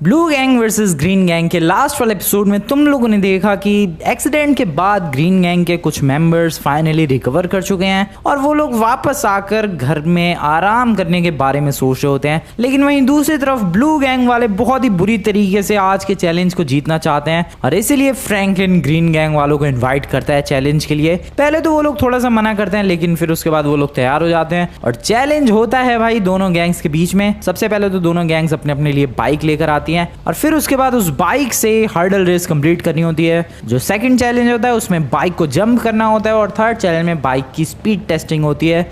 Blue gang versus green gang के last वाले episode में तुम लोगों ने देखा कि एक्सीडेंट के बाद ग्रीन गैंग के कुछ मेंबर्स फाइनली रिकवर कर चुके हैं और वो लोग वापस आकर घर में आराम करने के बारे में सोच रहे होते हैं। लेकिन वहीं दूसरी तरफ ब्लू गैंग वाले बहुत ही बुरी तरीके से आज के चैलेंज को जीतना चाहते हैं और इसीलिए फ्रैंकलिन ग्रीन गैंग वालों को इन्वाइट करता है चैलेंज के लिए। पहले तो वो लोग थोड़ा सा मना करते हैं, लेकिन फिर उसके बाद वो लोग तैयार हो जाते हैं और चैलेंज होता है भाई दोनों गैंग्स के बीच में। सबसे पहले तो दोनों गैंग्स अपने अपने लिए बाइक लेकर आती हैं और फिर उसके बाद उस बाइक से हर्डल रेस कंप्लीट करनी होती है। जो सेकंड चैलेंज होता है उसमें बाइक को जंप करना होता है और थर्ड चैलेंज में बाइक की स्पीड टेस्टिंग होती है।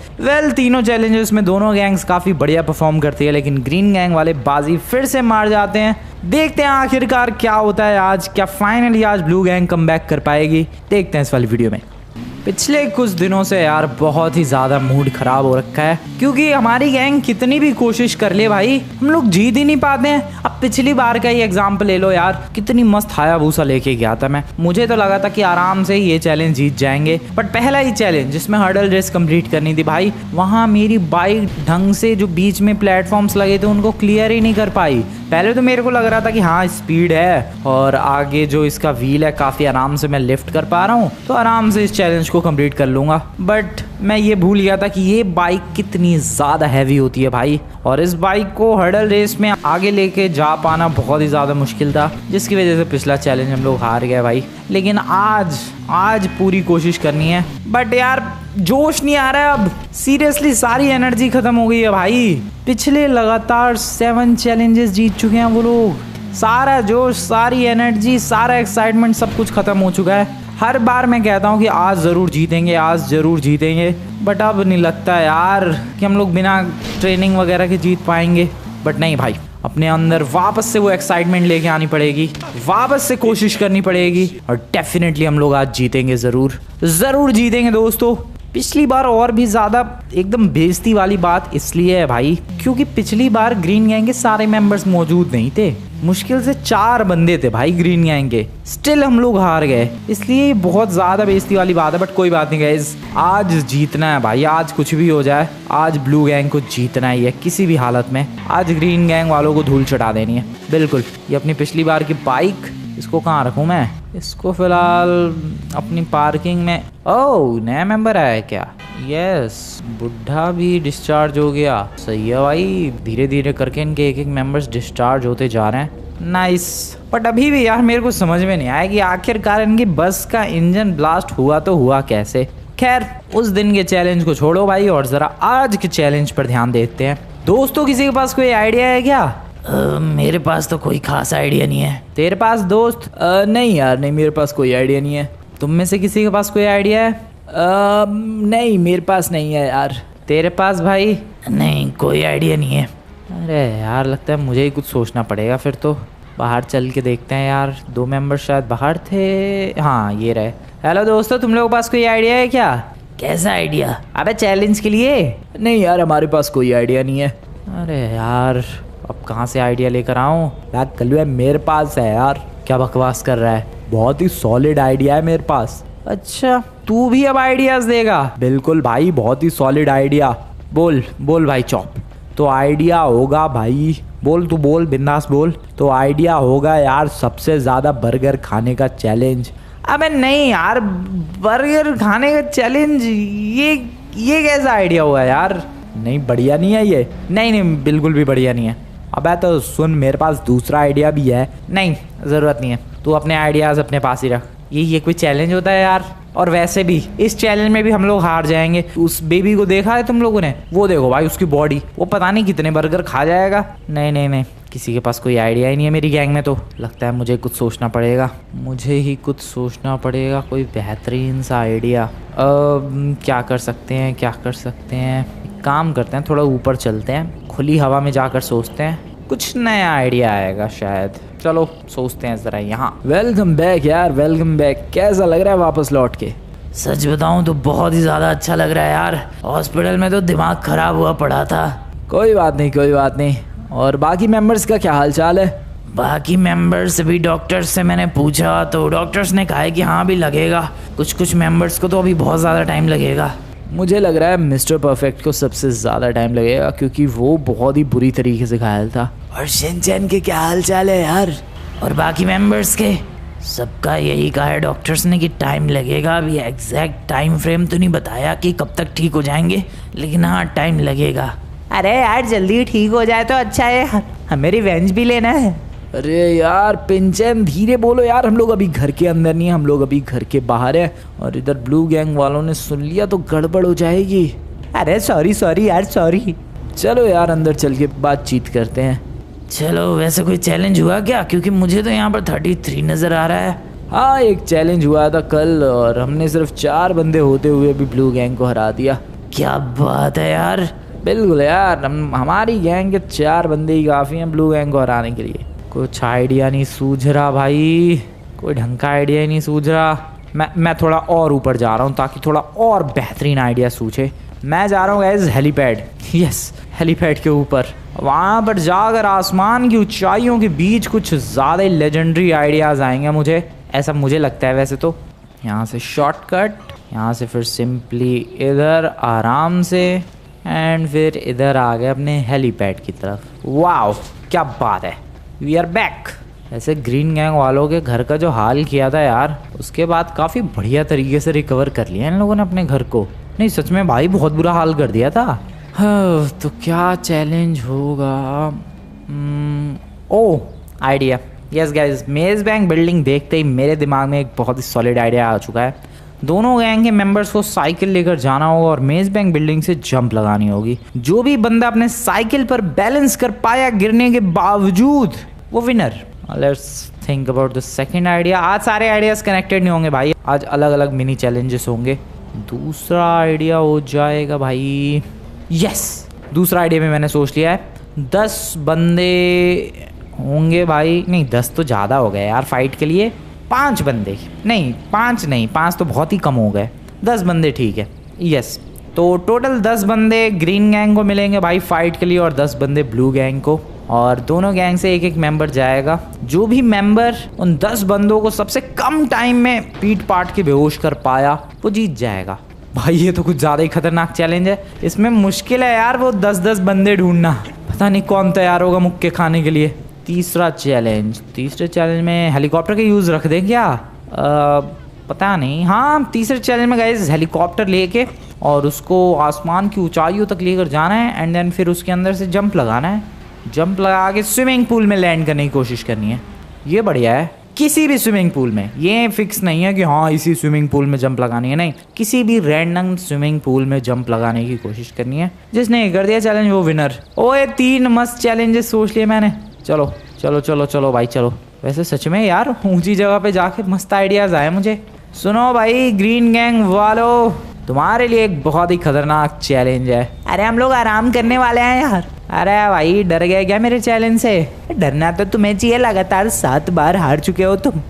तीनों चैलेंजेस में दोनों गैंग्स काफी बढ़िया परफॉर्म करती है, लेकिन ग्रीन गैंग वाले बाजी फिर से मार जाते हैं। देखते हैं आखिरकार क्या होता है आज, क्या फाइनली आज ब्लू गैंग कमबैक कर पाएगी। देखते हैं इस वाली वीडियो में। पिछले कुछ दिनों से यार बहुत ही ज़्यादा मूड ख़राब हो रखा है, क्योंकि हमारी गैंग कितनी भी कोशिश कर ले भाई हम लोग जीत ही नहीं पाते हैं। अब पिछली बार का ही एग्जाम्पल ले लो यार, कितनी मस्त हायाबूसा लेके गया था मैं। मुझे तो लगा था कि आराम से ये चैलेंज जीत जाएंगे, बट पहला ही चैलेंज जिसमें हर्डल रेस कंप्लीट करनी थी भाई, वहाँ मेरी बाइक ढंग से जो बीच में प्लेटफॉर्म्स लगे थे उनको क्लियर ही नहीं कर पाई। पहले तो मेरे को लग रहा था कि हाँ स्पीड है और आगे जो इसका व्हील है काफ़ी आराम से मैं लिफ्ट कर पा रहा हूँ, तो आराम से इस चैलेंज को कंप्लीट कर लूँगा। बट मैं ये भूल गया था कि ये बाइक कितनी ज़्यादा हैवी होती है भाई, और इस बाइक को हर्डल रेस में आगे लेके जा पाना बहुत ही ज़्यादा मुश्किल था, जिसकी वजह से पिछला चैलेंज हम लोग हार गए भाई। लेकिन आज पूरी कोशिश करनी है, बट यार जोश नहीं आ रहा है अब। सीरियसली सारी एनर्जी खत्म हो गई है भाई। पिछले लगातार 7 चैलेंजेस जीत चुके हैं वो लोग। सारा जोश, सारी एनर्जी, सारा एक्साइटमेंट सब कुछ खत्म हो चुका है। हर बार मैं कहता हूँ कि आज ज़रूर जीतेंगे, आज ज़रूर जीतेंगे, बट अब नहीं लगता यार कि हम लोग बिना ट्रेनिंग वगैरह के जीत पाएंगे। बट नहीं भाई, अपने अंदर वापस से वो एक्साइटमेंट लेके आनी पड़ेगी, वापस से कोशिश करनी पड़ेगी और डेफिनेटली हम लोग आज जीतेंगे, ज़रूर जीतेंगे दोस्तों। पिछली बार और भी ज़्यादा एकदम बेइज्जती वाली बात इसलिए है भाई क्योंकि पिछली बार ग्रीन गैंग के सारे मेंबर्स मौजूद नहीं थे। मुश्किल से 4 बंदे थे भाई ग्रीन गैंग के, स्टिल हम लोग हार गए, इसलिए बहुत ज़्यादा बेइज्जती वाली बात है। बट कोई बात नहीं गाइस, आज जीतना है भाई, आज कुछ भी हो जाए आज ब्लू गैंग को जीतना ही है किसी भी हालत में। आज ग्रीन गैंग वालों को धूल चटा देनी है बिल्कुल। ये अपनी पिछली बार की बाइक, इसको कहाँ रखूँ मैं? इसको फिलहाल अपनी पार्किंग में। ओह नया मेंबर आया है क्या? यस, बुढ़ा भी डिस्चार्ज हो गया। सही है भाई, धीरे धीरे करके इनके एक मेंबर्स डिस्चार्ज होते जा रहे हैं। नाइस। बट अभी भी यार मेरे को समझ में नहीं आया कि आखिरकार इनकी बस का इंजन ब्लास्ट हुआ तो हुआ कैसे। खैर उस दिन के चैलेंज को छोड़ो भाई और जरा आज के चैलेंज पर ध्यान देते हैं। दोस्तों किसी के पास कोई आइडिया है क्या? मेरे पास तो कोई खास आइडिया नहीं है। तेरे पास दोस्त? नहीं यार नहीं, मेरे पास कोई आइडिया नहीं है। तुम में से किसी के पास कोई आइडिया है? नहीं मेरे पास नहीं है यार। तेरे पास भाई? नहीं कोई आइडिया नहीं है। अरे यार लगता है मुझे ही कुछ सोचना पड़ेगा फिर तो। बाहर चल के देखते हैं यार, 2 मेंबर शायद बाहर थे। हाँ ये रहे। हेलो दोस्तों, तुम लोगों के पास कोई आइडिया है क्या? कैसा आइडिया? अबे चैलेंज के लिए? नहीं यार हमारे पास कोई आइडिया नहीं है। अरे यार अब कहाँ से आइडिया लेकर आऊँ यार? कल्लू है मेरे पास है यार। क्या बकवास कर रहा है? बहुत ही सॉलिड आइडिया है मेरे पास। अच्छा तू भी अब आइडियाज देगा? बिल्कुल भाई, बहुत ही सॉलिड आइडिया। बोल भाई चौप। तो आइडिया होगा भाई, बोल तू बोल, बिंदास बोल। तो आइडिया होगा यार सबसे ज़्यादा बर्गर खाने का चैलेंज। अबे नहीं यार, बर्गर खाने का चैलेंज ये कैसा आइडिया हुआ यार? नहीं बढ़िया नहीं है ये। नहीं बिल्कुल भी बढ़िया नहीं है। अबे तो सुन, मेरे पास दूसरा आइडिया भी है। नहीं ज़रूरत नहीं है, तू अपने आइडियाज़ अपने पास ही रख। ये कोई चैलेंज होता है यार? और वैसे भी इस चैलेंज में भी हम लोग हार जाएंगे। उस बेबी को देखा है तुम लोगों ने? वो देखो भाई उसकी बॉडी, वो पता नहीं कितने बर्गर खा जाएगा। नहीं किसी के पास कोई आइडिया ही नहीं है मेरी गैंग में। तो लगता है मुझे कुछ सोचना पड़ेगा, कोई बेहतरीन सा आइडिया। क्या कर सकते हैं? काम करते हैं, थोड़ा ऊपर चलते हैं, खुली हवा में जाकर सोचते हैं, कुछ नया आइडिया आएगा शायद। चलो सोचते हैं ज़रा यहाँ। वेलकम बैक यार, वेलकम बैक। कैसा लग रहा है वापस लौट के? सच बताऊँ तो बहुत ही ज़्यादा अच्छा लग रहा है यार। हॉस्पिटल में तो दिमाग ख़राब हुआ पड़ा था। कोई बात नहीं। और बाकी मेंबर्स का क्या हाल चाल है? बाकी मेंबर्स भी डॉक्टर्स से मैंने पूछा तो डॉक्टर्स ने कहा है कि हाँ अभी लगेगा। कुछ मेंबर्स को तो अभी बहुत ज़्यादा टाइम लगेगा। मुझे लग रहा है मिस्टर परफेक्ट को सबसे ज़्यादा टाइम लगेगा क्योंकि वो बहुत ही बुरी तरीके से घायल था। और शिनचैन के क्या हाल चाल है यार? और बाकी मेंबर्स के? सबका यही कहा है डॉक्टर्स ने कि टाइम लगेगा। अभी एग्जैक्ट टाइम फ्रेम तो नहीं बताया कि कब तक ठीक हो जाएंगे, लेकिन हाँ टाइम लगेगा। अरे यार जल्दी ठीक हो जाए तो अच्छा है, हमें रिवेंज भी लेना है। अरे यार पिंचन धीरे बोलो यार, हम लोग अभी घर के अंदर नहीं है, हम लोग अभी घर के बाहर है और इधर ब्लू गैंग वालों ने सुन लिया तो गड़बड़ हो जाएगी। अरे सॉरी यार सॉरी। चलो यार अंदर चल के बातचीत करते हैं। चलो वैसे कोई चैलेंज हुआ क्या? क्योंकि मुझे तो यहाँ पर 33 नज़र आ रहा है। हाँ एक चैलेंज हुआ था कल और हमने सिर्फ 4 बंदे होते हुए भी ब्लू गैंग को हरा दिया। क्या बात है यार। बिल्कुल यार, हमारी गैंग के 4 बंदे ही काफ़ी हैं ब्लू गैंग को हराने के लिए। कुछ आइडिया नहीं सूझ रहा भाई, कोई ढंग का आइडिया ही नहीं सूझ रहा। मैं थोड़ा और ऊपर जा रहा हूँ ताकि थोड़ा और बेहतरीन आइडिया सूझे। मैं जा रहा हूँ गाइस हेलीपैड। यस हेलीपैड के ऊपर, वहाँ पर जाकर आसमान की ऊंचाइयों के बीच कुछ ज़्यादा ही लेजेंडरी आइडियाज़ आएंगे मुझे, ऐसा मुझे लगता है। वैसे तो यहाँ से शॉर्टकट, यहाँ से फिर सिंपली इधर आराम से एंड फिर इधर आ गए अपने हेलीपैड की तरफ। वाओ क्या बात है, वी आर बैक। ऐसे ग्रीन गैंग वालों के घर का जो हाल किया था यार, उसके बाद काफ़ी बढ़िया तरीके से रिकवर कर लिया इन लोगों ने अपने घर को। नहीं सच में भाई बहुत बुरा हाल कर दिया था। हाँ, तो क्या चैलेंज होगा? ओह आइडिया, यस गाइस, मेज बैंक बिल्डिंग देखते ही मेरे दिमाग में एक बहुत ही सॉलिड आइडिया आ चुका है। दोनों गैंग के मेंबर्स को साइकिल लेकर जाना होगा और मेज बैंक बिल्डिंग से जंप लगानी होगी। जो भी बंदा अपने साइकिल पर बैलेंस कर पाया गिरने के बावजूद, वो winner. Let's think about the second idea. आज सारे आइडियाज कनेक्टेड नहीं होंगे भाई, आज अलग अलग मिनी चैलेंजेस होंगे। दूसरा आइडिया हो जाएगा भाई, यस दूसरा आइडिया में मैंने सोच लिया है। 10 बंदे होंगे भाई, नहीं 10 तो ज़्यादा हो गए यार फाइट के लिए। 5 बंदे, नहीं 5 नहीं, 5 तो बहुत ही कम हो गए, 10 बंदे ठीक है। यस तो टोटल 10 बंदे ग्रीन गैंग को मिलेंगे भाई फाइट के लिए और 10 बंदे ब्लू गैंग को, और दोनों गैंग से एक मेंबर जाएगा। जो भी मेंबर उन 10 बंदों को सबसे कम टाइम में पीट पाट के बेहोश कर पाया वो जीत जाएगा। भाई ये तो कुछ ज़्यादा ही खतरनाक चैलेंज है, इसमें मुश्किल है यार वो 10-10 बंदे ढूंढना, पता नहीं कौन तैयार होगा मुक्के खाने के लिए। तीसरे चैलेंज में हेलीकॉप्टर के यूज़ रख दें क्या? पता नहीं। हाँ तीसरे चैलेंज में गाइस हेलीकॉप्टर लेके और उसको आसमान की ऊंचाइयों तक लेकर जाना है एंड देन फिर उसके अंदर से जंप लगाना है। जंप लगा के स्विमिंग पूल में लैंड करने की कोशिश करनी है। ये बढ़िया है, किसी भी स्विमिंग पूल में, ये फिक्स नहीं है कि हाँ इसी स्विमिंग पूल में जंप लगानी है, नहीं किसी भी रैंडम स्विमिंग पूल में जंप लगाने की कोशिश करनी है। जिसने ये कर दिया चैलेंज वो विनर। ओए 3 मस्त चैलेंजेस सोच लिए मैंने। चलो चलो चलो चलो भाई चलो। वैसे सच में यार ऊंची जगह पे जाके मस्त आइडियाज़ आए मुझे। सुनो भाई ग्रीन गैंग वालों, तुम्हारे लिए एक बहुत ही खतरनाक चैलेंज है। अरे हम लोग आराम करने वाले हैं यार। अरे भाई डर गए क्या मेरे चैलेंज से? डरना तो तुम्हें चाहिए, लगातार 7 बार हार चुके हो तुम।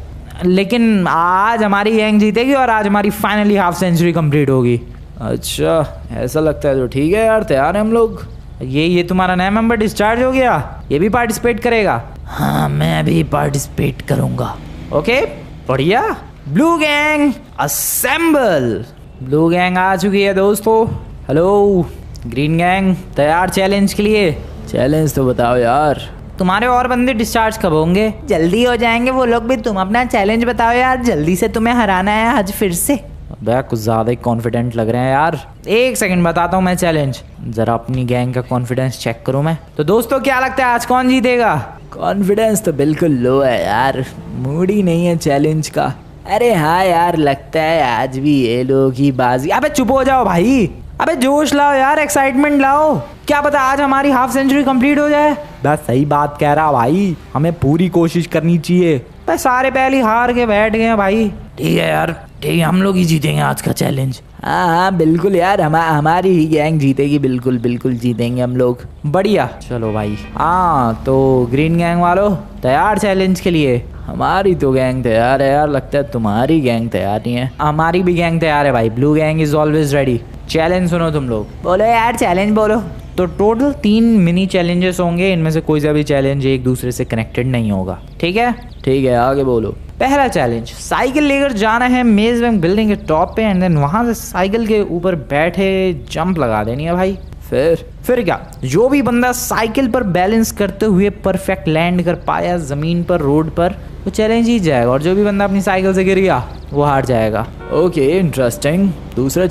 लेकिन आज हमारी गैंग जीतेगी और आज हमारी फाइनली हाफ सेंचुरी कंप्लीट होगी। अच्छा ऐसा लगता है तो ठीक है यार, तैयार है हम लोग। ये तुम्हारा नया मेंबर डिस्चार्ज हो गया, ये भी पार्टिसिपेट करेगा? हाँ मैं भी पार्टिसिपेट करूँगा। ओके बढ़िया। Blue gang assemble. Blue gang आ चुकी है दोस्तों। हेलो ग्रीन गैंग, तैयार चैलेंज के लिए? चैलेंज तो बताओ यार। तुम्हारे और बंदे डिस्चार्ज कब होंगे? जल्दी हो जाएंगे वो लोग भी, तुम अपना चैलेंज बताओ यार, जल्दी से तुम्हें हराना है आज फिर से। अबे कुछ ज़्यादा ही कॉन्फिडेंट लग रहे हैं यार। 1 सेकंड बताता हूँ मैं चैलेंज, ज़रा अपनी गैंग का कॉन्फिडेंस चेक करूँ मैं। तो दोस्तों क्या लगता है आज कौन जीतेगा? कॉन्फिडेंस तो बिल्कुल लो है यार, मूड ही नहीं है चैलेंज का। अरे हाँ यार लगता है आज भी ये लोग ही बाजी। अबे चुप हो जाओ भाई, अबे जोश लाओ यार, एक्साइटमेंट लाओ। क्या पता आज हमारी हाफ सेंचुरी कंप्लीट हो जाए। बस सही बात कह रहा भाई, हमें पूरी कोशिश करनी चाहिए। बस सारे पहले हार के बैठ गए हैं भाई। ठीक है यार, ठीक है हम लोग ही जीतेंगे आज का चैलेंज। हाँ बिल्कुल यार, हमारी ही गैंग जीतेगी, बिल्कुल बिल्कुल जीतेंगे हम लोग। बढ़िया चलो भाई। हाँ तो ग्रीन गैंग वालों तैयार चैलेंज के लिए? हमारी तो गैंग तैयार है यार, लगता है तुम्हारी गैंग तैयार नहीं है। हमारी भी गैंग तैयार है भाई, blue gang is always ready. Challenge सुनो तुम लोग। बोलो यार चैलेंज बोलो। तो टोटल 3 मिनी चैलेंजेस होंगे, इनमें से कोई सा भी चैलेंज एक दूसरे से कनेक्टेड नहीं होगा। ठीक है, ठीक है, आगे बोलो। पहला चैलेंज, साइकिल लेकर जाना है मेज बैंक बिल्डिंग के टॉप पे एंड देन वहां से साइकिल के ऊपर बैठे जंप लगा देनी है भाई। फिर क्या, जो भी बंदा साइकिल पर बैलेंस करते हुए परफेक्ट लैंड कर पाया जमीन पर, रोड पर, वो चैलेंज जीत जाएगा, और जो भी बंदा अपनी साइकिल से गिर गया वो हार जाएगा। Okay, interesting. दूसरे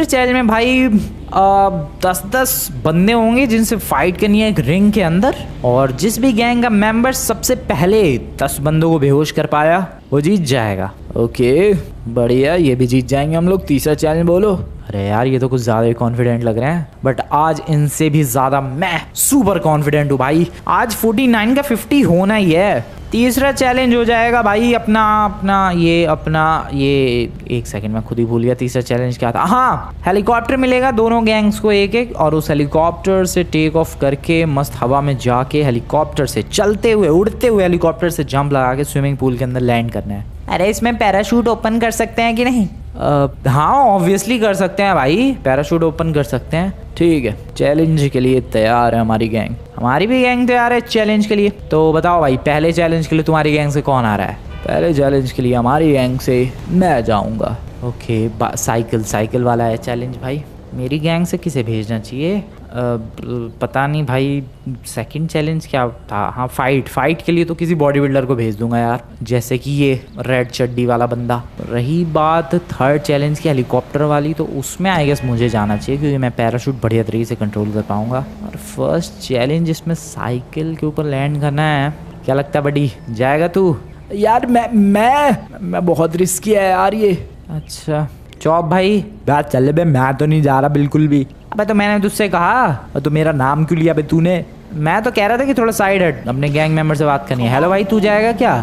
चैलेंज में भाई 10-10 बंदे होंगे जिनसे फाइट करनी है एक रिंग के अंदर, और जिस भी गैंग का मेंबर सबसे पहले 10 बंदों को बेहोश कर पाया वो जीत जाएगा। ओके, बढ़िया, ये भी जीत जाएंगे हम लोग। तीसरा चैलेंज बोलो। अरे यार, ये तो कुछ ज्यादा ही कॉन्फिडेंट लग रहे हैं, बट आज इनसे भी ज्यादा मैं सुपर कॉन्फिडेंट हूँ भाई। आज 49 का 50 होना ही है। तीसरा चैलेंज हो जाएगा भाई अपना ये एक सेकंड में खुद ही भूल गया तीसरा चैलेंज क्या था। हाँ, हेलीकॉप्टर मिलेगा दोनों गैंग्स को एक एक, और उस हेलीकॉप्टर से टेक ऑफ करके मस्त हवा में जाके हेलीकॉप्टर से चलते हुए उड़ते हुए हेलीकॉप्टर से जंप लगा के स्विमिंग पूल के अंदर लैंड करना है। अरे इसमें पैराशूट ओपन कर सकते हैं कि नहीं? हाँ, ऑब्वियसली कर सकते हैं भाई, पैराशूट ओपन कर सकते हैं। ठीक है, चैलेंज के लिए तैयार है हमारी गैंग। हमारी भी गैंग तैयार है चैलेंज के लिए। तो बताओ भाई, पहले चैलेंज के लिए तुम्हारी गैंग से कौन आ रहा है? पहले चैलेंज के लिए हमारी गैंग से मैं जाऊंगा। ओके, साइकिल वाला है चैलेंज भाई। मेरी गैंग से किसे भेजना चाहिए? पता नहीं भाई। सेकंड चैलेंज क्या था? हाँ, फाइट के लिए तो किसी बॉडी बिल्डर को भेज दूंगा यार, जैसे कि ये रेड चड्डी वाला बंदा। रही बात थर्ड चैलेंज की, हेलीकॉप्टर वाली, तो उसमें आई गेस मुझे जाना चाहिए क्योंकि मैं पैराशूट बढ़िया तरीके से कंट्रोल कर पाऊंगा। और फर्स्ट चैलेंज इसमें साइकिल के ऊपर लैंड करना है। क्या लगता है बडी, जाएगा तू? यार मैं बहुत रिस्की है यार ये। अच्छा चौप भाई, बात चल बे, मैं तो नहीं जा रहा बिल्कुल भी। अबे तो मैंने तुझसे कहा, और तो मेरा नाम क्यों लिया बे तूने? मैं तो कह रहा था कि थोड़ा साइड हट, अपने गैंग मेंबर से बात करनी है। हेलो भाई, तू जाएगा क्या?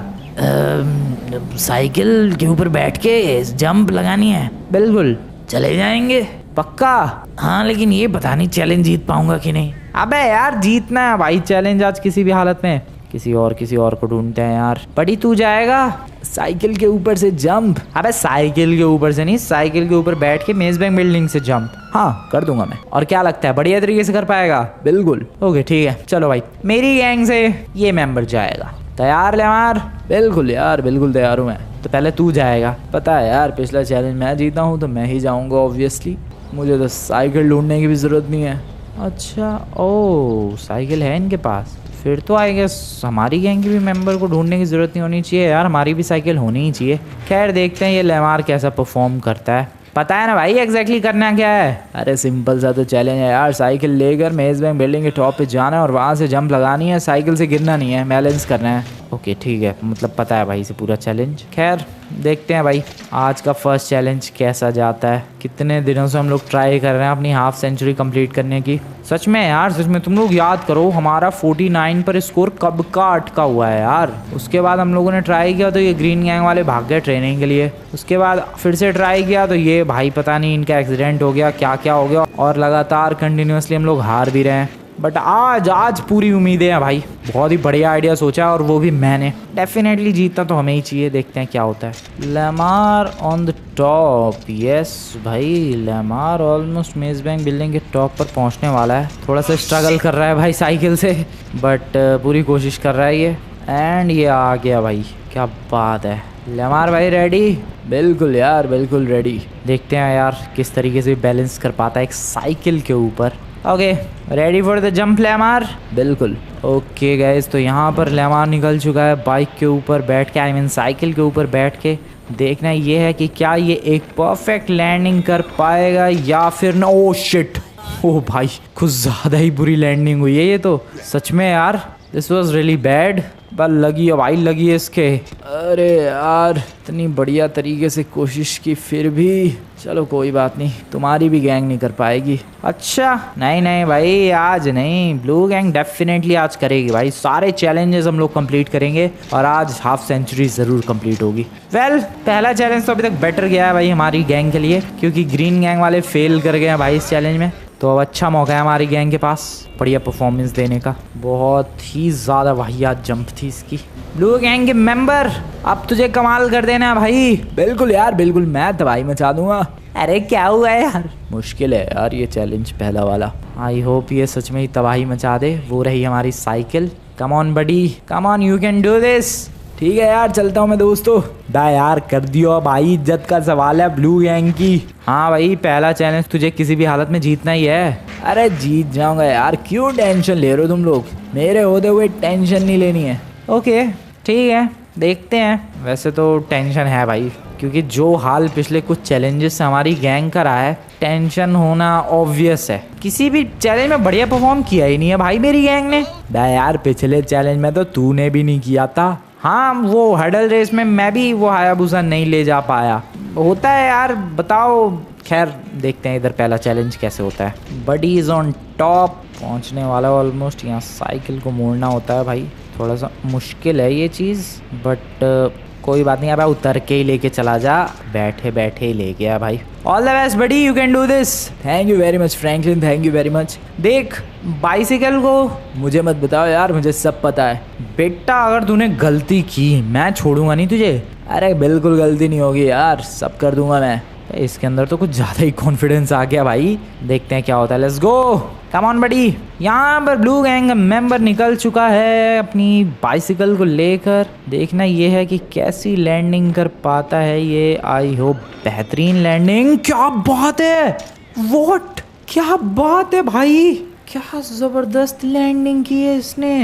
साइकिल के ऊपर बैठ के जंप लगानी है। बिल्कुल, चले जाएंगे। पक्का? हाँ, लेकिन ये पता नहीं चैलेंज जीत पाऊंगा कि नहीं। अबे यार, जीतना है भाई चैलेंज आज किसी भी हालत में। किसी और को ढूंढते हैं यार। बड़ी, तू जाएगा? साइकिल के ऊपर से जंप? अबे साइकिल के ऊपर से नहीं, साइकिल के ऊपर बैठ के मेज बैंक बिल्डिंग से जंप। हाँ, कर दूंगा मैं। और क्या लगता है, बढ़िया तरीके से कर पाएगा? बिल्कुल। ओके, ठीक है, चलो भाई, मेरी गैंग से ये मेंबर जाएगा। तैयार लेमार? बिल्कुल यार, बिल्कुल तैयार हूँ मैं। तो पहले तू जाएगा। पता है यार, पिछला चैलेंज मैं जीता हूँ तो मैं ही जाऊँगा ऑब्वियसली। मुझे तो साइकिल ढूंढने की भी ज़रूरत नहीं है। अच्छा, ओ साइकिल है इनके पास, फिर तो आई गेस हमारी गैंग के भी मेंबर को ढूंढने की ज़रूरत नहीं होनी चाहिए यार, हमारी भी साइकिल होनी ही चाहिए। खैर, देखते हैं ये लेमार कैसा परफॉर्म करता है। पता है ना भाई एग्जैक्टली करना क्या है? अरे सिंपल सा तो चैलेंज है यार, साइकिल लेकर मेज बैंक बिल्डिंग के टॉप पे जाना है और वहाँ से जंप लगानी है, साइकिल से गिरना नहीं है, बैलेंस करना है। ओके, ठीक है, मतलब पता है भाई से पूरा चैलेंज। खैर, देखते हैं भाई आज का फर्स्ट चैलेंज कैसा जाता है। कितने दिनों से हम लोग ट्राई कर रहे हैं अपनी हाफ सेंचुरी कंप्लीट करने की। सच में यार, सच में तुम लोग याद करो, हमारा 49 पर स्कोर कब का अटका हुआ है यार। उसके बाद हम लोगों ने ट्राई किया तो ये ग्रीन गैंग वाले भाग गए ट्रेनिंग के लिए। उसके बाद फिर से ट्राई किया तो ये भाई पता नहीं इनका एक्सीडेंट हो गया, क्या क्या हो गया, और लगातार कंटिन्यूसली हम लोग हार भी रहे हैं। बट आज पूरी उम्मीदें हैं भाई। बहुत ही बढ़िया आइडिया सोचा और वो भी मैंने। डेफिनेटली जीतना तो हमें ही चाहिए, देखते हैं क्या होता है। लेमार ऑन द टॉप। यस भाई, लेमार ऑलमोस्ट मेज बैंक बिल्डिंग के टॉप पर पहुंचने वाला है। थोड़ा सा स्ट्रगल कर रहा है भाई साइकिल से, बट पूरी कोशिश कर रहा है ये। एंड ये आ गया भाई, क्या बात है। लेमार भाई रेडी? बिल्कुल यार, बिल्कुल रेडी। देखते हैं यार किस तरीके से बैलेंस कर पाता है एक साइकिल के ऊपर। Okay, ready for the jump लेमार? बिल्कुल। ओके गाइस, तो यहाँ पर लेमार निकल चुका है बाइक के ऊपर बैठ के, आई मीन साइकिल के ऊपर बैठ के। देखना ये है कि क्या ये एक परफेक्ट लैंडिंग कर पाएगा या फिर ना। ओ शिट, ओ भाई, कुछ ज़्यादा ही बुरी लैंडिंग हुई है ये तो। सच में यार, दिस वॉज रियली बैड। बस लगी है भाई, लगी है इसके। अरे यार, इतनी बढ़िया तरीके से कोशिश की फिर भी। चलो कोई बात नहीं, तुम्हारी भी गैंग नहीं कर पाएगी। अच्छा, नहीं भाई, आज नहीं, ब्लू गैंग डेफिनेटली आज करेगी भाई। सारे चैलेंजेस हम लोग कंप्लीट करेंगे और आज हाफ सेंचुरी ज़रूर कंप्लीट होगी। वेल, पहला चैलेंज तो अभी तक बेटर गया है भाई हमारी गैंग के लिए, क्योंकि ग्रीन गैंग वाले फेल कर गए हैं भाई इस चैलेंज में। तो अब अच्छा मौका है हमारी गैंग के पास बढ़िया परफॉर्मेंस देने का। बहुत ही ज़्यादा वाहियात जंप थी इसकी। ब्लू गैंग के मेंबर, अब तुझे कमाल कर देना भाई। बिल्कुल यार, बिल्कुल, मैं तबाही मचा दूंगा। अरे क्या हुआ है यार, मुश्किल है यार ये चैलेंज पहला वाला। आई होप ये सच में ही तबाही मचा दे। वो रही हमारी cycle. Come on buddy, come on, you can do this. ठीक है यार, चलता हूँ मैं दोस्तों। दा यार कर दियो भाई, इज्जत का सवाल है ब्लू गैंग की। हाँ भाई, पहला चैलेंज तुझे किसी भी हालत में जीतना ही है। अरे जीत जाऊंगा यार, क्यों टेंशन ले रहे हो तुम लोग, मेरे होते हुए टेंशन नहीं लेनी है। ओके ठीक है, देखते हैं। वैसे तो टेंशन है भाई, क्योंकि जो हाल पिछले कुछ चैलेंजेस से हमारी गैंग का रहा है, टेंशन होना ऑब्वियस है। किसी भी चैलेंज में बढ़िया परफॉर्म किया ही नहीं है भाई मेरी गैंग ने। यार पिछले चैलेंज में तो तूने भी नहीं किया था। हाँ, वो हडल रेस में मैं भी वो हायाबुसा नहीं ले जा पाया, होता है यार, बताओ। खैर देखते हैं इधर पहला चैलेंज कैसे होता है। बडी इज ऑन टॉप, पहुंचने वाला ऑलमोस्ट। यहाँ साइकिल को मोड़ना होता है भाई, थोड़ा सा मुश्किल है ये चीज़, बट कोई बात नहीं। अब उतर के ही लेके चला जा, बैठे बैठे ही ले गया भाई। All the best buddy, you can do this. Thank you very much Franklin, thank you very much. देख बाइसिकल को मुझे मत बताओ यार, मुझे सब पता है। बेटा अगर तूने गलती की मैं छोड़ूंगा नहीं तुझे। अरे बिल्कुल गलती नहीं होगी यार, सब कर दूंगा मैं। इसके अंदर तो कुछ ज़्यादा ही कॉन्फिडेंस आ गया भाई। देखते हैं क्या होता है, लेट्स गो, कम ऑन बडी। यहाँ पर ब्लू गैंग का मेंबर निकल चुका है अपनी बाइसिकल को लेकर। देखना ये है कि कैसी लैंडिंग कर पाता है ये। आई होप बेहतरीन लैंडिंग। क्या बात है, व्हाट, क्या बात है भाई, क्या ज़बरदस्त लैंडिंग की है इसने।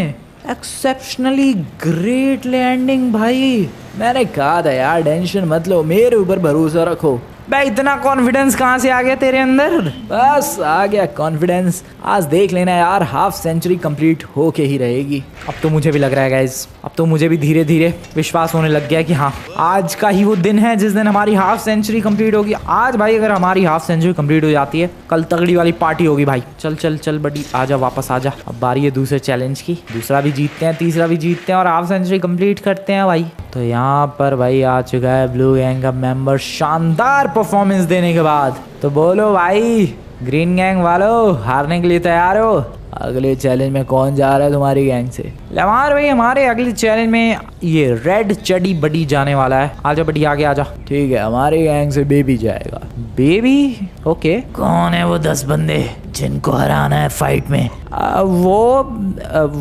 एक्सेप्शनली ग्रेट लैंडिंग भाई। मैंने कहा था यार टेंशन मत लो, मेरे ऊपर भरोसा रखो। भाई इतना कॉन्फिडेंस कहाँ से आ गया तेरे अंदर? बस आ गया कॉन्फिडेंस। आज देख लेना यार, हाफ सेंचुरी कंप्लीट होके ही रहेगी। अब तो मुझे भी लग रहा है गाइस, अब तो मुझे भी धीरे धीरे विश्वास होने लग गया कि हाँ आज का ही वो दिन है जिस दिन हमारी हाफ सेंचुरी कंप्लीट होगी। आज भाई अगर हमारी हाफ सेंचुरी कंप्लीट हो जाती है, कल तगड़ी वाली पार्टी होगी भाई। चल चल चल बड़ी, आजा वापस आजा। अब बारी है दूसरे चैलेंज की, दूसरा भी जीतते हैं, तीसरा भी जीतते हैं और हाफ सेंचुरी कंप्लीट करते हैं भाई। तो यहाँ पर भाई आ चुका है ब्लू गैंग का मेंबर शानदार परफॉर्मेंस देने के बाद। तो बोलो भाई ग्रीन गैंग वालों, हारने के लिए तैयार हो? अगले चैलेंज में कौन जा रहा है तुम्हारी गैंग से? लमार भाई हमारे अगले चैलेंज में ये रेड चडी बडी जाने वाला है। आजा बडी आगे आजा। ठीक है, हमारी गैंग से बेबी जाएगा। Baby okay. कौन है वो 10 बंदे जिनको हराना है फाइट में?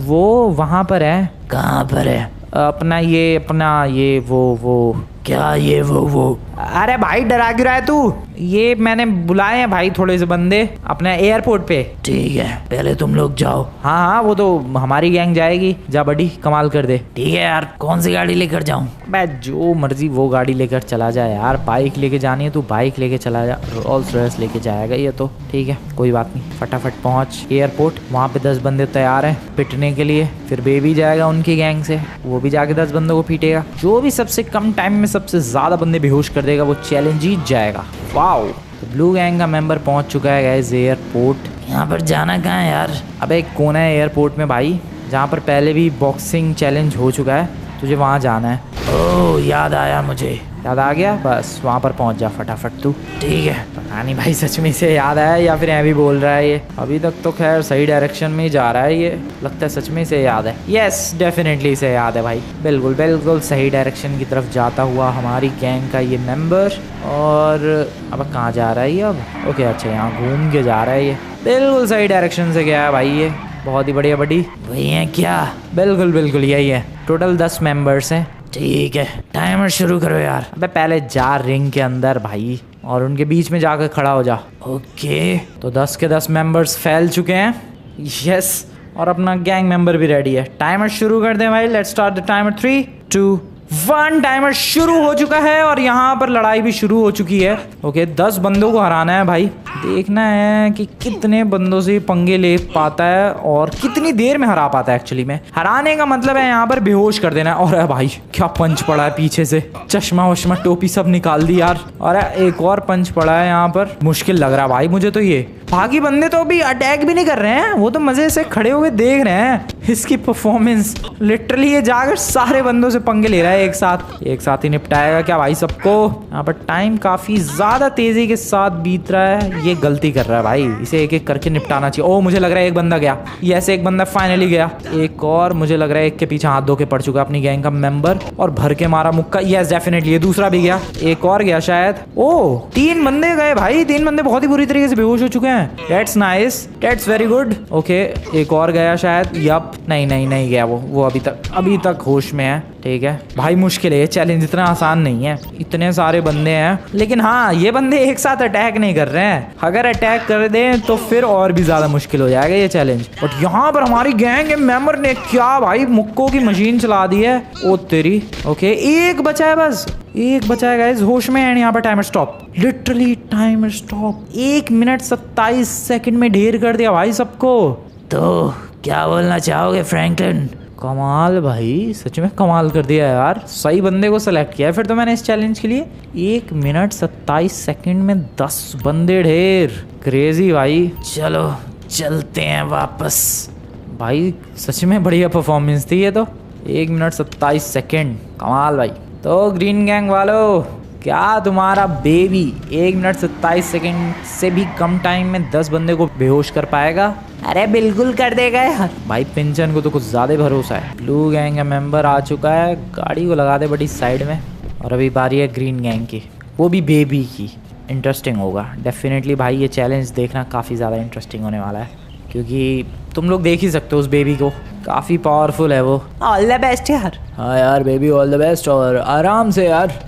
वो वहाँ पर है। कहाँ पर है? अपना ये वो क्या ये वो? अरे भाई डरा क्यों रहा है तू? ये मैंने बुलाए हैं भाई थोड़े से बंदे अपने एयरपोर्ट पे। ठीक है पहले तुम लोग जाओ। हाँ वो तो हमारी गैंग जाएगी। जा बड़ी कमाल कर दे। ठीक है यार, कौन सी गाड़ी लेकर जाऊं? मैं जो मर्जी वो गाड़ी लेकर चला जा यार। बाइक लेके जानी है तू बाइक लेके चला जा। रोल्स रॉयस लेके जाएगा ये तो। ठीक है कोई बात नहीं, फटाफट पहुंच एयरपोर्ट। वहाँ पे 10 बंदे तैयार हैं पिटने के लिए। फिर बेबी जाएगा उनकी गैंग से, वो भी जाके 10 बंदों को पीटेगा। जो भी सबसे कम टाइम में सबसे ज्यादा बंदे बेहोश कर देगा वो चैलेंज जीत जाएगा। वाओ, तो ब्लू गैंग का मेंबर पहुंच चुका है गाइस एयरपोर्ट। यहाँ पर जाना कहाँ है यार? अबे एक कोना है एयरपोर्ट में भाई, जहाँ पर पहले भी बॉक्सिंग चैलेंज हो चुका है। तुझे वहाँ जाना है। ओह याद आया, मुझे याद आ गया। बस वहाँ पर पहुँच जा फटाफट तू। ठीक है, पता नहीं भाई सच में से याद आया या फिर ऐ भी बोल रहा है ये। अभी तक तो खैर सही डायरेक्शन में ही जा रहा है ये, लगता है सच में से याद है। यस डेफिनेटली से याद है भाई, बिल्कुल बिल्कुल सही डायरेक्शन की तरफ जाता हुआ हमारी गैंग का ये मेंबर। और अब कहाँ जा रहा है ये अब? ओके अच्छा, यहाँ घूम के जा रहा है ये। बिल्कुल सही डायरेक्शन से गया है भाई ये, बहुत ही बढ़िया बड़ी। वही है क्या? बिल्कुल बिल्कुल यही है। टोटल 10 मेंबर्स हैं। ठीक है टाइमर शुरू करो यार। अबे पहले जा रिंग के अंदर भाई और उनके बीच में जाकर खड़ा हो जा। ओके तो 10 के 10 मेंबर्स फैल चुके हैं। यस, और अपना गैंग मेंबर भी रेडी है। टाइमर शुरू कर दें भाई। Let's start the timer. 3, 2, 1। Timer शुरू हो चुका है और यहाँ पर लड़ाई भी शुरू हो चुकी है। ओके 10 बंदों को हराना है भाई। देखना है कि कितने बंदों से पंगे ले पाता है और कितनी देर में हरा पाता है। एक्चुअली में हराने का मतलब है यहाँ पर बेहोश कर देना। और भाई क्या पंच पड़ा है पीछे से, चश्मा वश्मा टोपी सब निकाल दी यार। और एक और पंच पड़ा है यहाँ पर, मुश्किल लग रहा है भाई मुझे तो ये। बाकी बंदे तो अभी अटैक भी नहीं कर रहे हैं, वो तो मजे से खड़े हुए देख रहे हैं इसकी परफॉर्मेंस। लिटरली ये जाकर सारे बंदों से पंगे ले रहा है एक साथ ही निपटाएगा क्या भाई सबको? यहाँ पर टाइम काफी ज्यादा तेजी के साथ बीत रहा है। ये गलती कर रहा है भाई, इसे एक एक करके निपटाना चाहिए। ओ मुझे लग रहा है एक बंदा गया, यस एक बंदा फाइनली गया। एक और मुझे लग रहा है एक के पीछे हाथ धो के पड़ चुका अपनी गैंग का मेंबर और भर के मारा मुक्का। यस डेफिनेटली ये दूसरा भी गया, एक और गया शायद। ओ 3 बंदे गए भाई, 3 बंदे बहुत ही बुरी तरीके से बेहोश हो चुके हैं। That's nice, that's very good. Okay एक और गया शायद, यप नहीं गया वो अभी तक होश में है। ठीक है भाई, मुश्किल है ये चैलेंज, इतना आसान नहीं है, इतने सारे बंदे हैं। लेकिन हाँ ये बंदे एक साथ अटैक नहीं कर रहे हैं, अगर अटैक कर दें तो फिर और भी ज्यादा मुश्किल हो जाएगा ये चैलेंज। बट यहाँ पर हमारी गैंग के मेंबर ने क्या भाई मुक्कों की मशीन चला दी है। ओ तेरी। ओके एक बचा है, बस एक बचा है गाइस, होश में है। यहाँ पर timer stop, literally timer stop. 1 minute 27 second में ढेर कर दिया भाई सबको। तो क्या बोलना चाहोगे फ्रैंकलिन? कमाल भाई, सच में कमाल कर दिया यार, सही बंदे को सेलेक्ट किया है फिर तो मैंने इस चैलेंज के लिए। 1 मिनट 27 सेकंड में 10 बंदे ढेर, क्रेजी भाई। चलो चलते हैं वापस। भाई सच में बढ़िया परफॉर्मेंस थी ये तो, 1 मिनट 27 सेकंड, कमाल भाई। तो ग्रीन गैंग वालों, क्या तुम्हारा बेबी 1 मिनट 27 सेकंड से भी कम टाइम में 10 बंदे को बेहोश कर पाएगा? अरे बिल्कुल कर देगा यार भाई, पिंचन को तो कुछ ज़्यादा भरोसा है। ब्लू गैंग का मेंबर आ चुका है, गाड़ी को लगा दे बड़ी साइड में। और अभी बारी है ग्रीन गैंग की, वो भी बेबी की। इंटरेस्टिंग होगा डेफिनेटली भाई, ये चैलेंज देखना काफ़ी ज़्यादा इंटरेस्टिंग होने वाला है, क्योंकि तुम लोग देख ही सकते हो उस बेबी को, काफ़ी पावरफुल है वो। ऑल द बेस्ट यार। हाँ यार बेबी ऑल द बेस्ट, और आराम से यार।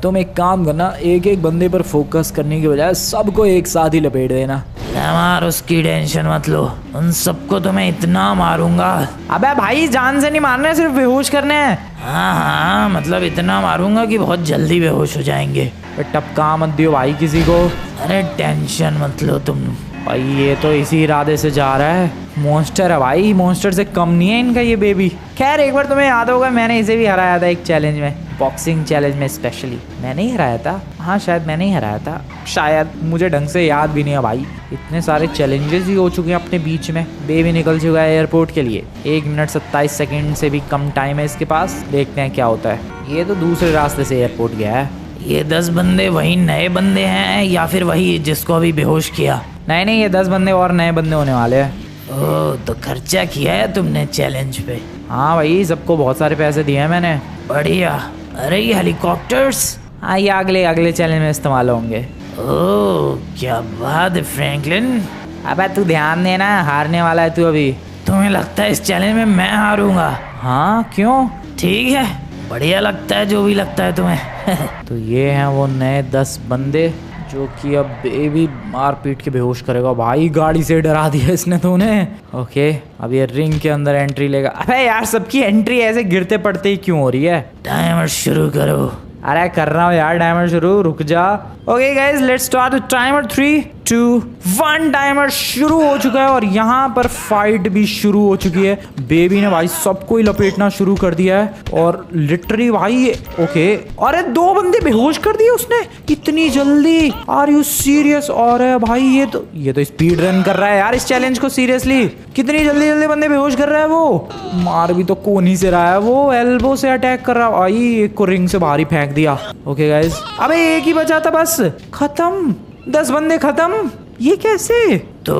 तुम एक काम करना, एक एक बंदे पर फोकस करने की बजाय सबको एक साथ ही लपेट देना। मार, उसकी टेंशन मत लो, उन सबको तो मैं इतना मारूंगा। अबे भाई जान से नहीं मारने, सिर्फ बेहोश करने हैं। हाँ मतलब इतना मारूंगा कि बहुत जल्दी बेहोश हो जाएंगे। टपका मत दियो भाई किसी को। अरे टेंशन मत लो तुम भाई, ये तो इसी इरादे से जा रहा है। मॉन्स्टर है भाई, मॉन्स्टर से कम नहीं है इनका ये बेबी। खैर एक बार तुम्हें याद होगा मैंने इसे भी हराया था एक चैलेंज में, बॉक्सिंग चैलेंज में स्पेशली। मैंने ही हराया था, हाँ शायद मैंने ही हराया था, शायद, मुझे ढंग से याद भी नहीं है भाई। इतने सारे चैलेंजेस ही हो चुके हैं अपने बीच में। बेबी निकल चुका है एयरपोर्ट के लिए, 1 मिनट 27 सेकंड से भी कम टाइम है इसके पास। देखते हैं क्या होता है। ये तो दूसरे रास्ते से एयरपोर्ट गया है। ये 10 बंदे वही नए बंदे हैं या फिर वही जिसको अभी बेहोश किया? नहीं ये 10 बंदे और नए बंदे होने वाले हैं। ओह तो खर्चा किया है तुमने चैलेंज पे? हाँ भाई सबको बहुत सारे पैसे दिए हैं मैंने। बढ़िया। अरे ये हेलीकॉप्टर्स, हाँ ये अगले चैलेंज में इस्तेमाल होंगे। ओह क्या बात है फ्रैंकलिन। अबे तू ध्यान देना, हारने वाला है तू अभी। तुम्हें लगता है इस चैलेंज में मैं हारूंगा? हाँ क्यों? ठीक है बढ़िया लगता है, जो भी लगता है तुम्हें। तो ये हैं वो नए 10 बंदे जो कि अब बेबी मार पीट के बेहोश करेगा। भाई गाड़ी से डरा दिया इसने तो उन्हें। ओके अब ये रिंग के अंदर एंट्री लेगा। अबे यार सबकी एंट्री ऐसे गिरते पड़ते ही क्यों हो रही है? टाइमर शुरू करो। अरे कर रहा हूँ यार टाइमर शुरू, रुक जा। Okay guys let's start the timer. 3 2 1 timer शुरू हो चुका है और यहाँ पर फाइट भी शुरू हो चुकी है। बेबी ने भाई सबको ही लपेटना शुरू कर दिया है और लिटरली भाई ओके। अरे 2 बंदे बेहोश कर दिए उसने इतनी जल्दी, आर यू सीरियस? और भाई ये तो स्पीड रन कर रहा है यार इस चैलेंज को, सीरियसली कितनी जल्दी बंदे बेहोश कर रहा है वो। मार भी तो कोनी से रहा है वो, एल्बो से अटैक कर रहा है भाई। एक को रिंग से बाहर ही फेंक दिया। ओके गाइस अबे एक ही बचा था बस, खत्म, 10 बंदे खत्म। ये कैसे? तो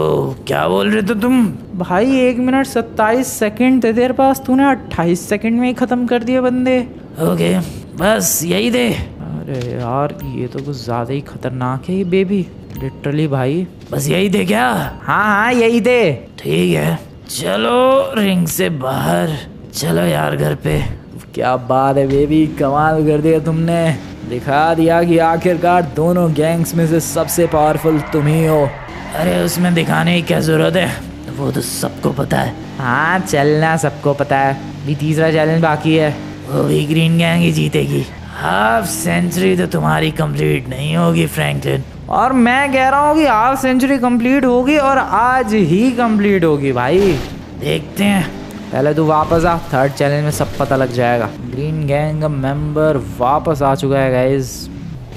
क्या बोल रहे थे तुम? भाई 1 मिनट 27 सेकंड थे तेरे पास, तूने 28 सेकंड में ही खत्म कर दिए बंदे। ओके बस यही दे। अरे यार ये तो कुछ ज्यादा ही खतरनाक है ये बेबी, लिटरली भाई। बस यही दे क्या? हाँ यही दे। ठीक है चलो रिंग से बाहर चलो यार घर पे। क्या बात है बेबी, कमाल कर दिया तुमने, दिखा दिया कि आखिरकार दोनों गैंग्स में से सबसे पावरफुल तुम ही हो। अरे उसमें दिखाने की क्या जरूरत है, वो तो सबको पता है। हाँ चलना सबको पता है, भी तीसरा चैलेंज बाकी है, वो भी ग्रीन गैंग ही जीतेगी। हाफ सेंचुरी तो तुम्हारी कंप्लीट नहीं होगी फ्रैंकलिन, और मैं कह रहा हूँ कि हाफ सेंचुरी कंप्लीट होगी और आज ही कंप्लीट होगी भाई। देखते हैं, पहले तू वापस आ, 3rd चैलेंज में सब पता लग जाएगा। ग्रीन गैंग मेंबर वापस आ चुका है गाइज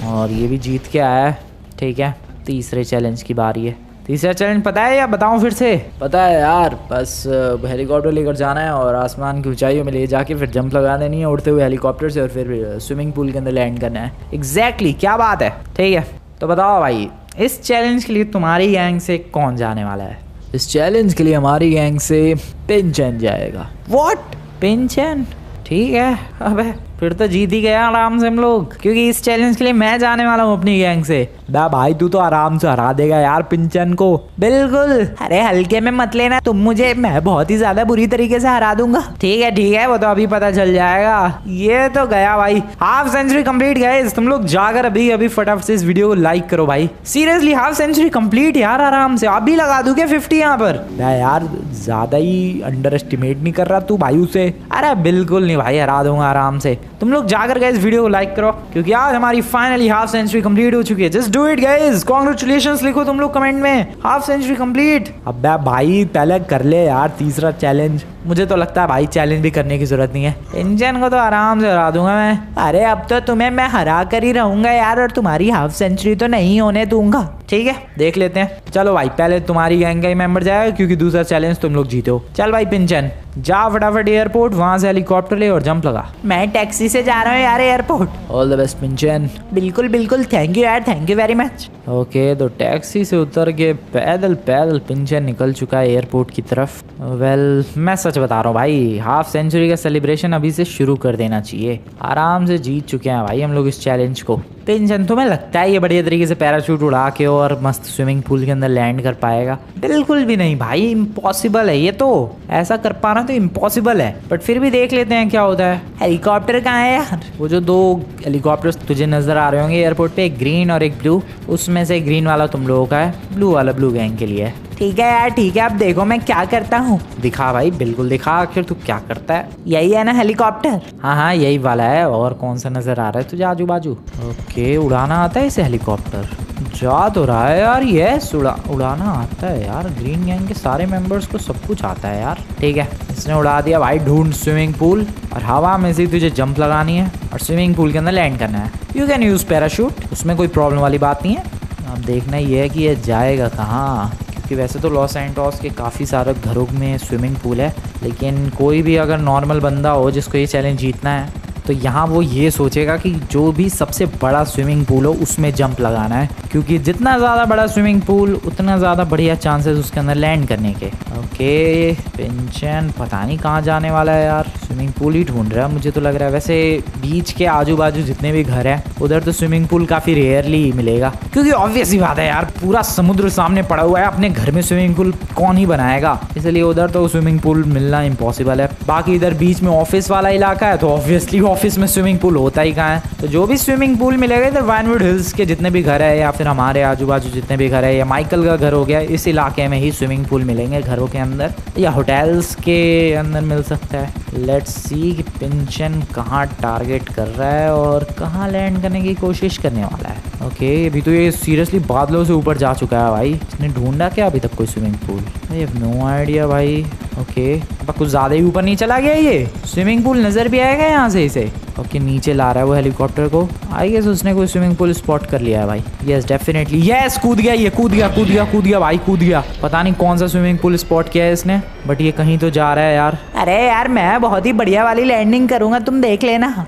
और ये भी जीत के आया है। ठीक है तीसरे चैलेंज की बारी है। तीसरा चैलेंज पता है या बताऊं फिर से? पता है यार, बस हेलीकॉप्टर लेकर जाना है और आसमान की ऊंचाइयों में ले जाके फिर जंप लगा देनी है उड़ते हुए हेलीकॉप्टर से और फिर स्विमिंग पूल के अंदर लैंड करना है। एग्जैक्टली क्या बात है। ठीक है तो बताओ भाई इस चैलेंज के लिए तुम्हारी गैंग से कौन जाने वाला है? इस चैलेंज के लिए हमारी गैंग से पिंचन जाएगा। व्हाट? पिंचन? ठीक है, अबे फिर तो जीत ही गया आराम से हम लोग, क्योंकि इस चैलेंज के लिए मैं जाने वाला हूँ अपनी गैंग से। बा भाई तू तो आराम से हरा देगा यार पिंचन को। बिल्कुल, अरे हल्के में मत लेना तुम मुझे, मैं बहुत ही ज्यादा बुरी तरीके से हरा दूंगा। ठीक है, वो तो अभी पता चल जाएगा। ये तो गया भाई, हाफ सेंचुरी कंप्लीट गाइस। तुम लोग जाकर अभी फटाफट से इस वीडियो को लाइक करो भाई। सीरियसली हाफ सेंचुरी कंप्लीट यार, आराम से। अभी लगा दूं क्या 50 यहाँ पर? यार ज्यादा ही अंडर एस्टिमेट नहीं कर रहा तू भाई उसे? अरे बिल्कुल नहीं भाई, हरा दूंगा आराम से। तुम लोग जाकर गाइस वीडियो को लाइक करो, क्योंकि आज हमारी फाइनली हाफ सेंचुरी कंप्लीट हो चुकी है। Just do it guys, congratulations लिखो तुम लोग कमेंट में, हाफ सेंचुरी कंप्लीट। अबे भाई पहले कर ले यार तीसरा चैलेंज। मुझे तो लगता है भाई चैलेंज भी करने की जरूरत नहीं है, इंजन को तो आराम से हरा दूंगा मैं। अरे अब तो तुम्हें मैं हरा कर ही रहूंगा यार, और तुम्हारी हाफ सेंचुरी तो नहीं होने दूंगा। ठीक है, देख लेते हैं। चलो भाई, पहले तुम्हारी गैंग का ही मेंबर जाएगा, क्योंकि दूसरा चैलेंज तुम लोग जीते हो। चल भाई पिंचन, जा फटाफट एयरपोर्ट, वहां से हेलीकॉप्टर ले और जंप लगा। मैं टैक्सी से जा रहा हूँ यार एयरपोर्ट। ऑल द बेस्ट पिंचन। बिल्कुल, थैंक यू यार, thank you very much. Okay, तो टैक्सी से उतर के पैदल पिंचन निकल चुका है एयरपोर्ट की तरफ। वेल, मैं सच बता रहा हूँ भाई, हाफ सेंचुरी का सेलिब्रेशन अभी से शुरू कर देना चाहिए। आराम से जीत चुके हैं भाई हम लोग इस चैलेंज को। पिंचन, तुम्हें लगता है ये बढ़िया तरीके से पैराशूट उड़ा के और मस्त स्विमिंग पूल के अंदर लैंड कर पाएगा? बिल्कुल भी नहीं भाई, इम्पॉसिबल है ये तो। ऐसा कर पाना तो इम्पॉसिबल है, बट फिर भी देख लेते हैं क्या होता है। हेलीकॉप्टर कहाँ है यार? वो जो 2 हेलीकॉप्टर्स तुझे नजर आ रहे होंगे एयरपोर्ट पे, एक ग्रीन और एक ब्लू, उसमें से ग्रीन वाला तुम लोगों का है, ब्लू वाला ब्लू गैंग के लिए है। ठीक है यार, ठीक है, अब देखो मैं क्या करता हूँ। दिखा भाई, बिल्कुल दिखा, आखिर तू क्या करता है। यही है ना हेलीकॉप्टर? हाँ, यही वाला है। और कौन सा नजर आ रहा है तुझे आजू बाजू? ओके, उड़ाना आता है इसे हेलीकॉप्टर? जा तो रहा है यार, यस उड़ाना आता है यार। ग्रीन गैंग के सारे मेंबर्स को सब कुछ आता है यार। ठीक है, इसने उड़ा दिया भाई। ढूंढ स्विमिंग पूल, और हवा में से तुझे जंप लगानी है और स्विमिंग पूल के अंदर लैंड करना है। यू कैन यूज पैराशूट, उसमें कोई प्रॉब्लम वाली बात नहीं है। अब देखना ये है कि ये जाएगा कहाँ, क्योंकि वैसे तो लॉस एंटोस के काफ़ी सारे घरों में स्विमिंग पूल है, लेकिन कोई भी अगर नॉर्मल बंदा हो जिसको ये चैलेंज जीतना है, तो यहाँ वो ये सोचेगा कि जो भी सबसे बड़ा स्विमिंग पूल हो उसमें जंप लगाना है, क्योंकि जितना ज़्यादा बड़ा स्विमिंग पूल उतना ज़्यादा बढ़िया चांसेस उसके अंदर लैंड करने के। ओके, पिंचन पता नहीं कहाँ जाने वाला है यार, स्विमिंग पूल ही ढूंढ रहा है मुझे तो लग रहा है। वैसे बीच के आजू बाजू जितने भी घर हैं उधर तो स्विमिंग पूल काफ़ी रेयरली मिलेगा, क्योंकि ऑब्वियस ही बात है यार, पूरा समुद्र सामने पड़ा हुआ है, अपने घर में स्विमिंग पूल कौन ही बनाएगा, इसलिए उधर तो स्विमिंग पूल मिलना इम्पॉसिबल है। बाकी इधर बीच में ऑफिस वाला इलाका है, तो ऑब्वियसली ऑफिस में स्विमिंग पूल होता ही कहाँ है। तो जो भी स्विमिंग पूल मिलेगा इधर वाइनवुड हिल्स के जितने भी घर है, या फिर हमारे आजू बाजू जितने भी घर है, या माइकल का घर हो गया, इस इलाके में ही स्विमिंग पूल मिलेंगे घरों के अंदर, या होटल्स के अंदर मिल सकता है। लेट्स सी कि पिंचन कहाँ टारगेट कर रहा है और कहाँ लैंड करने की कोशिश करने वाला है। ओके, अभी तो ये सीरियसली बादलों से ऊपर जा चुका है भाई। इसने ढूंढा क्या अभी तक कोई swimming pool? I have no idea भाई। ओके, अब कुछ ज़्यादा ही ऊपर नहीं चला गया ये? स्विमिंग पूल नज़र भी आएगा यहाँ से इसे? ओके, नीचे ला रहा है वो हेलीकॉप्टर को। आई गेस उसने कोई स्विमिंग पूल स्पॉट कर लिया है भाई। यस डेफिनेटली, यस कूद गया ये, कूद गया भाई, कूद गया। पता नहीं कौन सा स्विमिंग पूल स्पॉट किया है इसने, बट ये कहीं तो जा रहा है यार। अरे यार, मैं बहुत ही बढ़िया वाली लैंडिंग करूँगा, तुम देख लेना।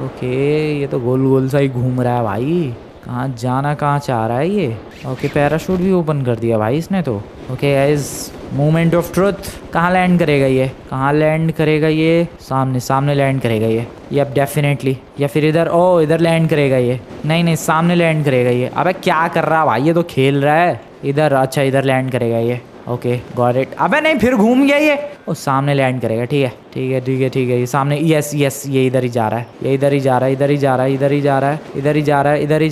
ओके, ये तो गोल गोल सा ही घूम रहा है भाई, कहाँ जाना कहाँ चाह रहा है ये। ओके, पैराशूट भी ओपन कर दिया भाई इसने तो। Okay guys, moment of truth, कहाँ लैंड करेगा ये? कहाँ लैंड करेगा ये? सामने लैंड करेगा ये, यप डेफिनेटली। या फिर इधर, ओ इधर लैंड करेगा ये। नहीं, सामने लैंड करेगा ये। अबे क्या कर रहा है भाई, ये तो खेल रहा है। इधर, अच्छा इधर लैंड करेगा ये। Okay got it. अबे नहीं, फिर घूम गया ये। ओ सामने लैंड करेगा, ठीक है। ये सामने, यस ये इधर ही जा रहा है, इधर ही जा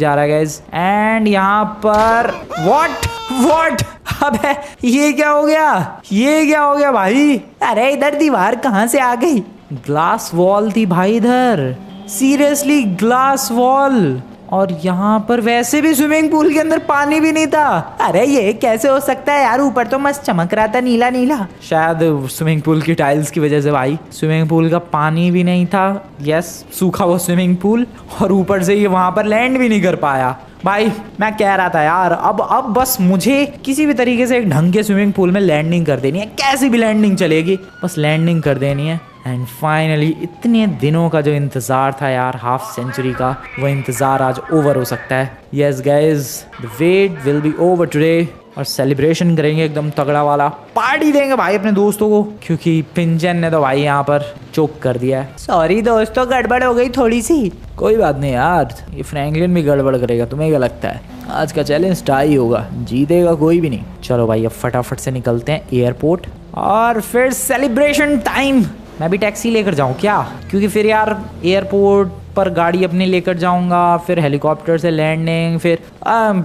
रहा है गाइस। एंड यहाँ पर व्हाट अबे ये क्या हो गया भाई? अरे इधर दीवार कहाँ से आ गई? ग्लास वॉल थी भाई इधर, सीरियसली ग्लास वॉल। और यहाँ पर वैसे भी स्विमिंग पूल के अंदर पानी भी नहीं था। अरे ये कैसे हो सकता है यार? ऊपर तो मस्त चमक रहा था नीला। शायद स्विमिंग पूल की टाइल्स की वजह से भाई स्विमिंग पूल का पानी भी नहीं था। यस, सूखा वो स्विमिंग पूल, और ऊपर से ये वहां पर लैंड भी नहीं कर पाया। भाई मैं कह रहा था यार, अब बस मुझे किसी भी तरीके से एक ढंग के स्विमिंग पूल में लैंडिंग कर देनी है, कैसी भी लैंडिंग चलेगी, बस लैंडिंग कर देनी है। एंड फाइनली इतने दिनों का जो इंतज़ार था यार, हाफ सेंचुरी का, वो इंतज़ार आज ओवर हो सकता है। Yes guys, the weight will be over today. और सेलिब्रेशन करेंगे एकदम तगड़ा वाला, पार्टी देंगे भाई अपने दोस्तों को, क्योंकि पिंचन ने तो भाई यहाँ पर चोक कर दिया है। सॉरी दोस्तों, गड़बड़ हो गई थोड़ी सी। कोई बात नहीं यार, ये फ्रैंकलिन भी गड़बड़ करेगा, तुम्हें क्या लगता है? आज का चैलेंज टाई होगा, जीतेगा कोई भी नहीं। चलो भाई अब फटाफट से निकलते हैं एयरपोर्ट और फिर सेलिब्रेशन टाइम। मैं भी टैक्सी लेकर जाऊँ क्या? क्योंकि फिर यार एयरपोर्ट पर गाड़ी अपनी लेकर जाऊंगा, फिर हेलीकॉप्टर से लैंडिंग, फिर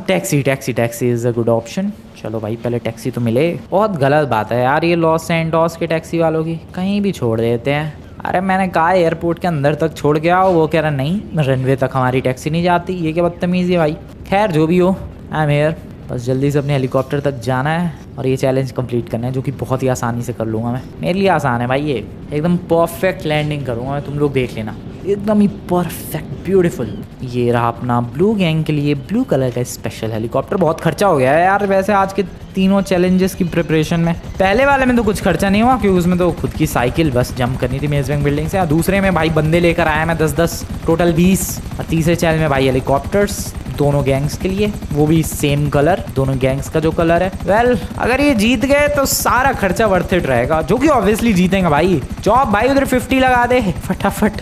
taxi taxi taxi is a good option. चलो भाई पहले टैक्सी तो मिले। बहुत गलत बात है यार ये लॉस सैंटोस के टैक्सी वालों की, कहीं भी छोड़ देते हैं। अरे मैंने कहा एयरपोर्ट के अंदर तक छोड़ के आओ, वो कह रहा नहीं रनवे तक हमारी टैक्सी नहीं जाती। ये क्या बदतमीज़ी है भाई। खैर जो भी हो, आई एम हेयर। बस जल्दी से अपने हेलीकॉप्टर तक जाना है और ये चैलेंज कंप्लीट करना है, जो कि बहुत ही आसानी से कर लूँगा मैं। मेरे लिए आसान है भाई, ये एकदम परफेक्ट लैंडिंग करूँगा मैं, तुम लोग देख लेना, एकदम ही परफेक्ट ब्यूटीफुल। ये रहा अपना ब्लू गैंग के लिए ब्लू कलर का स्पेशल हेलीकॉप्टर। बहुत खर्चा हो गया है यार वैसे आज के तीनों चैलेंजेस की प्रिपरेशन में। पहले वाले में तो कुछ खर्चा नहीं हुआ क्योंकि उसमें तो खुद की साइकिल बस जंप करनी थी मेज़ बैंक बिल्डिंग से। दूसरे में भाई बंदे लेकर आया मैं 10-10, टोटल 20। और तीसरे चैलेंज में भाई हेलीकॉप्टर्स दोनों गैंग्स के लिए, वो भी सेम कलर, दोनों गैंग्स का जो कलर है। वेल अगर ये जीत गए तो सारा खर्चा वर्थ इट रहेगा, जो कि ऑब्वियसली जीतेंगे भाई। चौप भाई उधर 50 लगा दे फटाफट।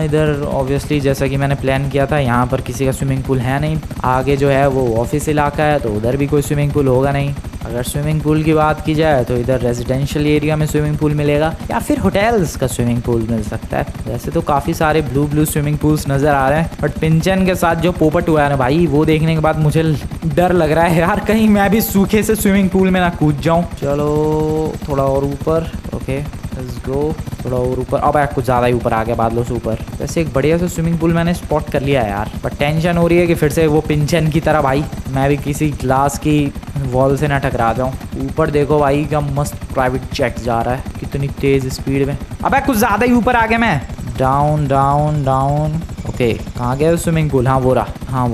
इधर ऑब्वियसली जैसा कि मैंने प्लान किया था, यहाँ पर किसी का स्विमिंग पूल है नहीं। आगे जो है वो ऑफिस इलाका है, तो उधर भी कोई स्विमिंग पूल होगा नहीं। अगर स्विमिंग पूल की बात की जाए तो इधर रेजिडेंशियल एरिया में स्विमिंग पूल मिलेगा या फिर होटल्स का स्विमिंग पूल मिल सकता है। वैसे तो काफ़ी सारे ब्लू स्विमिंग पूल्स नज़र आ रहे हैं, बट पिंचन के साथ जो पोपट हुआ है ना भाई, वो देखने के बाद मुझे डर लग रहा है यार, कहीं मैं भी सूखे से स्विमिंग पूल में ना कूद जाऊँ। चलो थोड़ा और ऊपर, ओके लेट्स गो, थोड़ा और ऊपर। अब कुछ ज़्यादा ही ऊपर आ गया बादलों से ऊपर। वैसे एक बढ़िया सा स्विमिंग पूल मैंने स्पॉट कर लिया है यार, पर टेंशन हो रही है कि फिर से वो पिंचन की तरह भाई मैं भी किसी ग्लास की वॉल से ना टकरा जाऊं। ऊपर देखो भाई क्या मस्त प्राइवेट जेट जा रहा है, कितनी तेज स्पीड में। अबे कुछ ज़्यादा ही ऊपर आ गया मैं। डाउन डाउन डाउन, ओके कहाँ गया स्विमिंग पूल? हाँ वो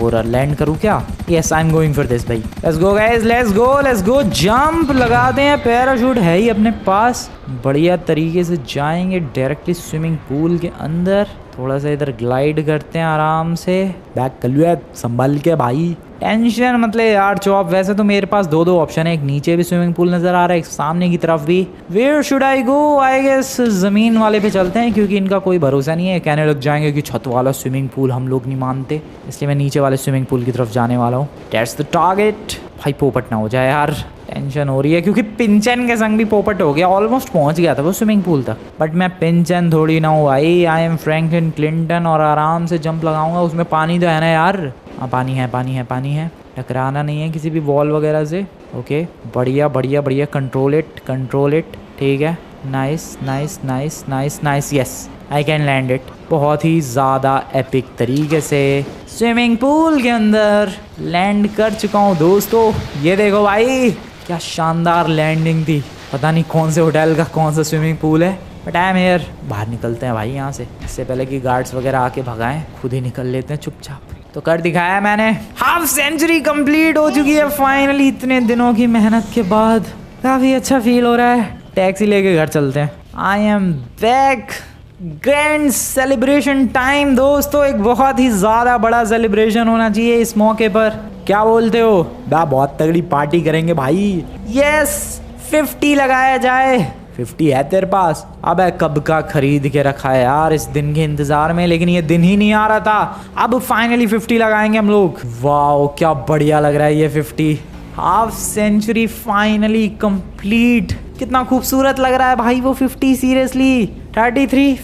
रहा, लैंड करूँ क्या? Yes I am going for this भाई। Let's go guys, let's go jump लगाते हैं। पैराशूट है ही अपने पास, बढ़िया तरीके से जाएंगे डायरेक्टली स्विमिंग पूल के अंदर। थोड़ा सा इधर ग्लाइड करते हैं आराम से, बैक कर लिया संभल के भाई, टेंशन मतलब यार चौप। वैसे तो मेरे पास दो ऑप्शन है, एक नीचे भी स्विमिंग पूल नजर आ रहा है, एक सामने की तरफ भी। Where should I go? I guess जमीन वाले पे चलते हैं, क्योंकि इनका कोई भरोसा नहीं है, कहने लग जाएंगे कि छत वाला स्विमिंग पूल हम लोग नहीं मानते, इसलिए मैं नीचे वाले स्विमिंग पूल की तरफ जाने वाला हूँ। That's the target. भाई पोपट ना हो जाए यार, टेंशन हो रही है, क्योंकि पिंचन के संग भी पोपट हो गया, ऑलमोस्ट पहुंच गया था वो स्विमिंग पूल तक। बट मैं पिंचन थोड़ी ना हूँ भाई, आई एम फ्रैंकलिन क्लिंटन, और आराम से जंप लगाऊंगा। उसमें पानी तो है ना यार? हाँ पानी है, टकराना नहीं है किसी भी वॉल वगैरह से। ओके बढ़िया, कंट्रोल इट, ठीक है। Nice, yes I can land it. बहुत ही ज़्यादा एपिक तरीके से स्विमिंग पूल के अंदर लैंड कर चुका हूँ दोस्तों। ये देखो भाई क्या शानदार लैंडिंग थी। पता नहीं कौन से होटल का कौन सा स्विमिंग पूल है, बट आई एम हियर। बाहर निकलते हैं भाई यहाँ से, इससे पहले कि गार्ड्स वगैरह आके भगाएं, खुद ही निकल लेते हैं चुपचाप। तो कर दिखाया मैंने, हाफ सेंचुरी कंप्लीट हो चुकी है फाइनली, इतने दिनों की मेहनत के बाद। काफ़ी अच्छा फील हो रहा है। टैक्सी लेके घर चलते हैं। I am back. Grand celebration time दोस्तों, एक बहुत ही ज़्यादा बड़ा सेलिब्रेशन होना चाहिए इस मौके पर, क्या बोलते हो? बहुत तगड़ी पार्टी करेंगे भाई। यस 50 लगाया जाए। 50 है तेरे पास? अब कब का खरीद के रखा है यार इस दिन के इंतजार में, लेकिन ये दिन ही नहीं आ रहा था। अब फाइनली 50 लगाएंगे हम लोग। वाह क्या बढ़िया लग रहा है ये 50। Half century finally complete. कितना खूबसूरत लग रहा है भाई वो 50, सीरियसली। 33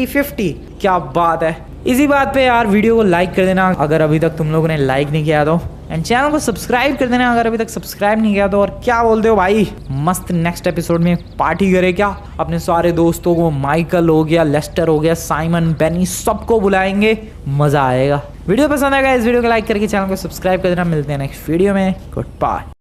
50, क्या बात है। इसी बात पे यार वीडियो को लाइक कर देना अगर अभी तक तुम लोगों ने लाइक नहीं किया तो, एंड चैनल को सब्सक्राइब कर देना अगर अभी तक सब्सक्राइब नहीं किया तो। और क्या बोलते हो भाई, मस्त नेक्स्ट एपिसोड में पार्टी करे क्या? अपने सारे दोस्तों को, माइकल हो गया, लेस्टर हो गया, साइमन, बेनी, सबको बुलाएंगे, मजा आएगा। वीडियो पसंद आएगा इस वीडियो को लाइक करके चैनल को सब्सक्राइब कर देना। मिलते हैं नेक्स्ट वीडियो में। Good bye.